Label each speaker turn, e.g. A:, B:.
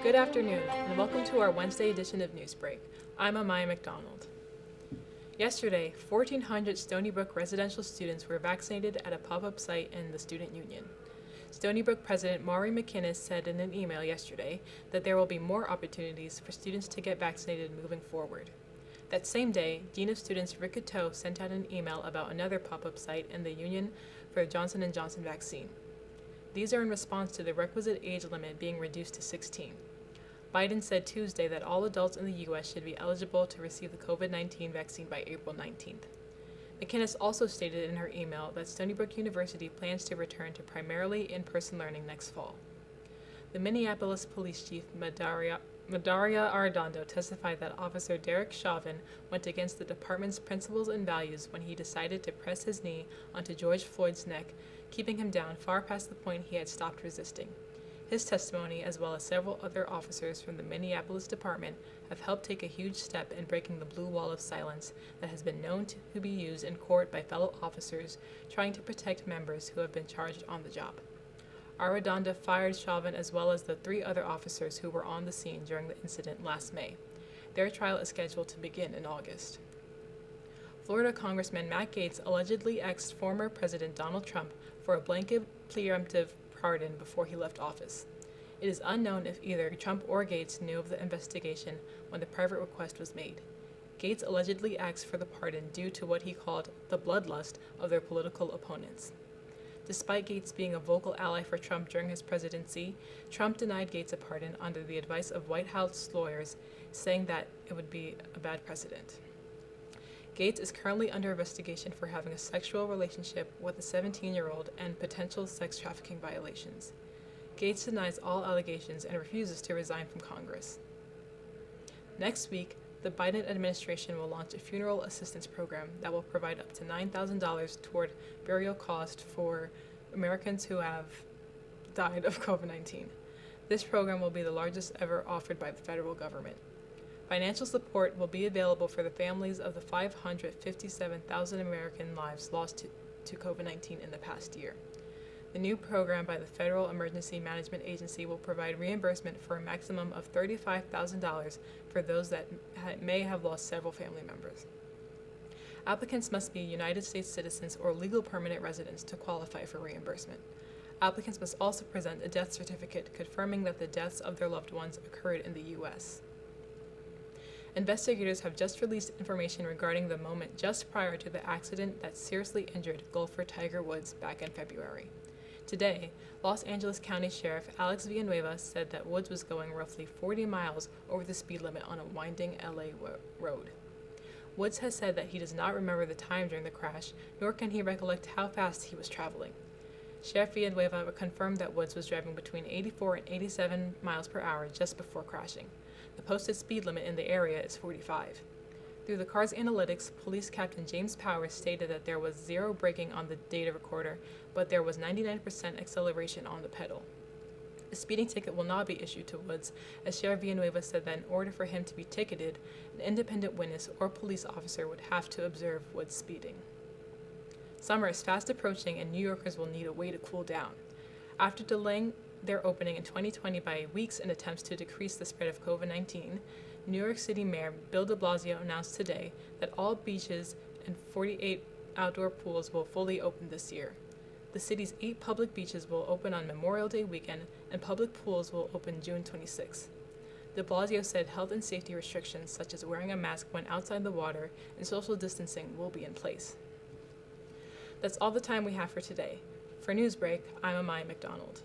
A: Good afternoon, and welcome to our Wednesday edition of Newsbreak. I'm Amaya McDonald. Yesterday, 1,400 Stony Brook residential students were vaccinated at a pop-up site in the Student Union. Stony Brook President Maury McInnes said in an email yesterday that there will be more opportunities for students to get vaccinated moving forward. That same day, Dean of Students Rick Coteau sent out an email about another pop-up site in the Union for the Johnson & Johnson vaccine. These are in response to the requisite age limit being reduced to 16. Biden said Tuesday that all adults in the U.S. should be eligible to receive the COVID-19 vaccine by April 19th. McInnes also stated in her email that Stony Brook University plans to return to primarily in-person learning next fall. The Minneapolis Police Chief Madaria Arredondo testified that Officer Derek Chauvin went against the department's principles and values when he decided to press his knee onto George Floyd's neck, keeping him down far past the point he had stopped resisting. His testimony, as well as several other officers from the Minneapolis department, have helped take a huge step in breaking the blue wall of silence that has been known to be used in court by fellow officers trying to protect members who have been charged on the job. Arredondo fired Chauvin as well as the 3 other officers who were on the scene during the incident last May. Their trial is scheduled to begin in August. Florida Congressman Matt Gaetz allegedly asked former President Donald Trump for a blanket preemptive pardon before he left office. It is unknown if either Trump or Gaetz knew of the investigation when the private request was made. Gaetz allegedly asked for the pardon due to what he called the bloodlust of their political opponents. Despite Gaetz being a vocal ally for Trump during his presidency, Trump denied Gaetz a pardon under the advice of White House lawyers, saying that it would be a bad precedent. Gaetz is currently under investigation for having a sexual relationship with a 17-year-old and potential sex trafficking violations. Gaetz denies all allegations and refuses to resign from Congress. Next week, the Biden administration will launch a funeral assistance program that will provide up to $9,000 toward burial costs for Americans who have died of COVID-19. This program will be the largest ever offered by the federal government. Financial support will be available for the families of the 557,000 American lives lost to COVID-19 in the past year. The new program by the Federal Emergency Management Agency will provide reimbursement for a maximum of $35,000 for those that may have lost several family members. Applicants must be United States citizens or legal permanent residents to qualify for reimbursement. Applicants must also present a death certificate confirming that the deaths of their loved ones occurred in the U.S. Investigators have just released information regarding the moment just prior to the accident that seriously injured golfer Tiger Woods back in February. Today, Los Angeles County Sheriff Alex Villanueva said that Woods was going roughly 40 miles over the speed limit on a winding LA road. Woods has said that he does not remember the time during the crash, nor can he recollect how fast he was traveling. Sheriff Villanueva confirmed that Woods was driving between 84 and 87 miles per hour just before crashing. The posted speed limit in the area is 45. Through the car's analytics, Police Captain James Powers stated that there was 0 braking on the data recorder, but there was 99% acceleration on the pedal. A speeding ticket will not be issued to Woods, as Sheriff Villanueva said that in order for him to be ticketed, an independent witness or police officer would have to observe Woods speeding. Summer is fast approaching and New Yorkers will need a way to cool down. After delaying their opening in 2020 by weeks in attempts to decrease the spread of COVID-19, New York City Mayor Bill de Blasio announced today that all beaches and 48 outdoor pools will fully open this year. The city's 8 public beaches will open on Memorial Day weekend, and public pools will open June 26. De Blasio said health and safety restrictions such as wearing a mask when outside the water and social distancing will be in place. That's all the time we have for today. For Newsbreak, I'm Amaya McDonald.